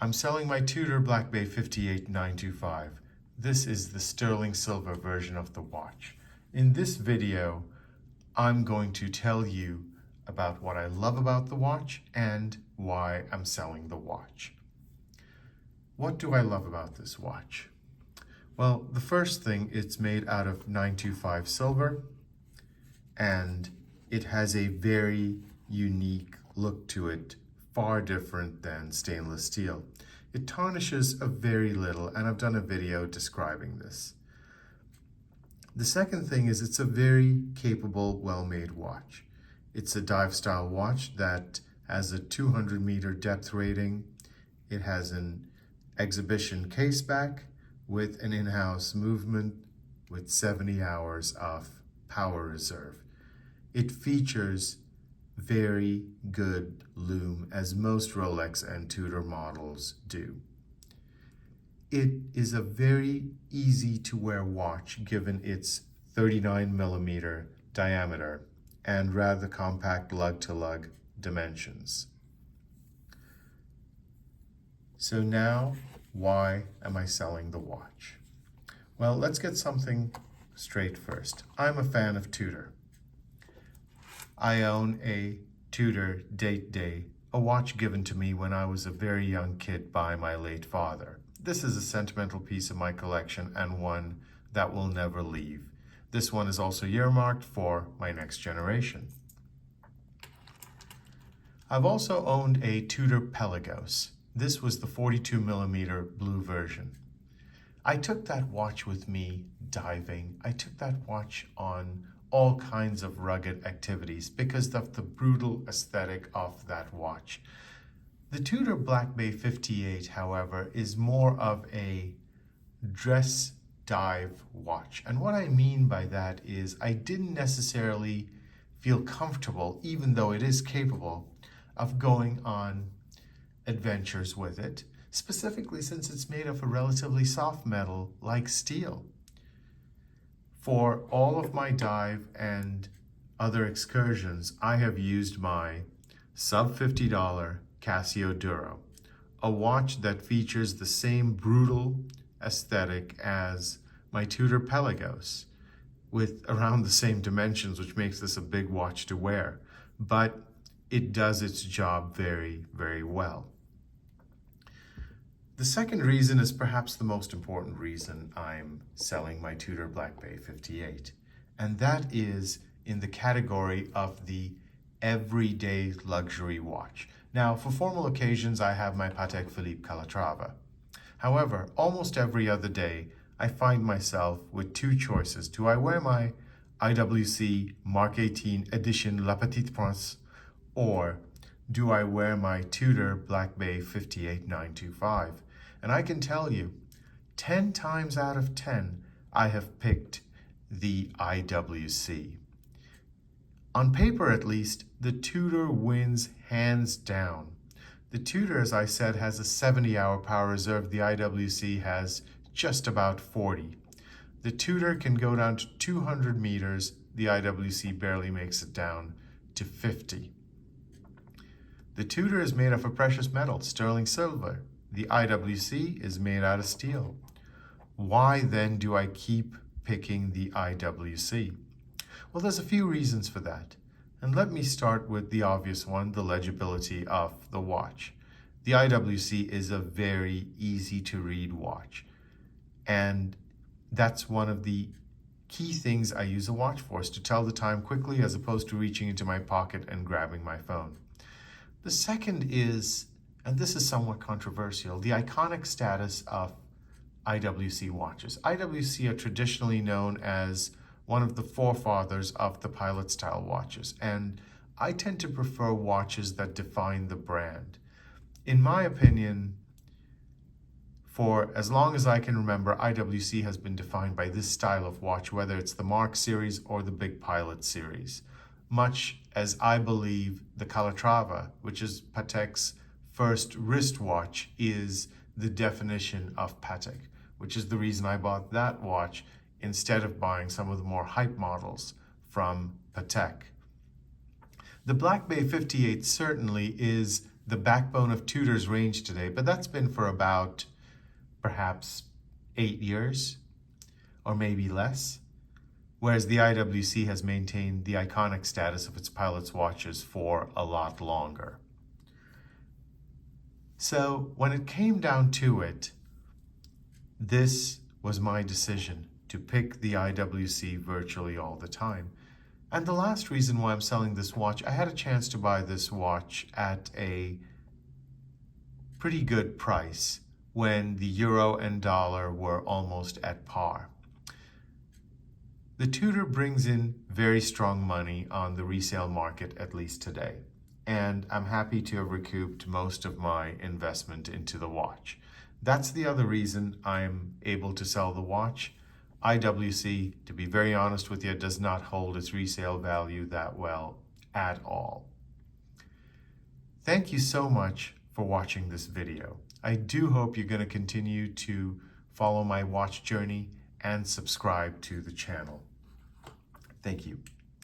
I'm selling my Tudor Black Bay 58-925. This is the sterling silver version of the watch. In this video, I'm going to tell you about what I love about the watch and why I'm selling the watch. What do I love about this watch? Well, the first thing, it's made out of 925 silver, and it has a very unique look to it, far different than stainless steel. It tarnishes a very little, and I've done a video describing this. The second thing is it's a very capable, well-made watch. It's a dive style watch that has a 200-meter depth rating. It has an exhibition case back with an in-house movement with 70 hours of power reserve. It features very good lume, as most Rolex and Tudor models do. It is a very easy to wear watch given its 39mm diameter and rather compact lug-to-lug dimensions. So now, why am I selling the watch? Well, let's get something straight first. I'm a fan of Tudor. I own a Tudor Date Day, a watch given to me when I was a very young kid by my late father. This is a sentimental piece of my collection and one that will never leave. This one is also earmarked for my next generation. I've also owned a Tudor Pelagos. This was the 42mm blue version. I took that watch with me diving. I took that watch on all kinds of rugged activities because of the brutal aesthetic of that watch. The Tudor Black Bay 58, however, is more of a dress dive watch. And what I mean by that is I didn't necessarily feel comfortable, even though it is capable, of going on adventures with it, specifically since it's made of a relatively soft metal like steel. For all of my dive and other excursions, I have used my sub $50 Casio Duro, a watch that features the same brutal aesthetic as my Tudor Pelagos, with around the same dimensions, which makes this a big watch to wear, but it does its job very, very well. The second reason is perhaps the most important reason I'm selling my Tudor Black Bay 58, and that is in the category of the everyday luxury watch. Now, for formal occasions, I have my Patek Philippe Calatrava. However, almost every other day, I find myself with two choices. Do I wear my IWC Mark 18 edition La Petite Prince, or do I wear my Tudor Black Bay 58-925? And I can tell you, 10 times out of 10, I have picked the IWC. On paper, at least, the Tudor wins hands down. The Tudor, as I said, has a 70-hour power reserve. The IWC has just about 40. The Tudor can go down to 200 meters. The IWC barely makes it down to 50. The Tudor is made of a precious metal, sterling silver. The IWC is made out of steel. Why then do I keep picking the IWC? Well, there's a few reasons for that. And let me start with the obvious one, the legibility of the watch. The IWC is a very easy to read watch. And that's one of the key things I use a watch for, is to tell the time quickly as opposed to reaching into my pocket and grabbing my phone. The second is, and this is somewhat controversial, the iconic status of IWC watches. IWC are traditionally known as one of the forefathers of the pilot style watches, and I tend to prefer watches that define the brand. In my opinion, for as long as I can remember, IWC has been defined by this style of watch, whether it's the Mark series or the Big Pilot series, much as I believe the Calatrava, which is Patek's first wristwatch, is the definition of Patek, which is the reason I bought that watch instead of buying some of the more hype models from Patek. The Black Bay 58 certainly is the backbone of Tudor's range today, but that's been for about perhaps 8 years or maybe less, whereas the IWC has maintained the iconic status of its pilot's watches for a lot longer. So when it came down to it, this was my decision to pick the IWC virtually all the time. And the last reason why I'm selling this watch, I had a chance to buy this watch at a pretty good price when the euro and dollar were almost at par. The Tudor brings in very strong money on the resale market, at least today. And I'm happy to have recouped most of my investment into the watch. That's the other reason I'm able to sell the watch. IWC, to be very honest with you, does not hold its resale value that well at all. Thank you so much for watching this video. I do hope you're going to continue to follow my watch journey and subscribe to the channel. Thank you.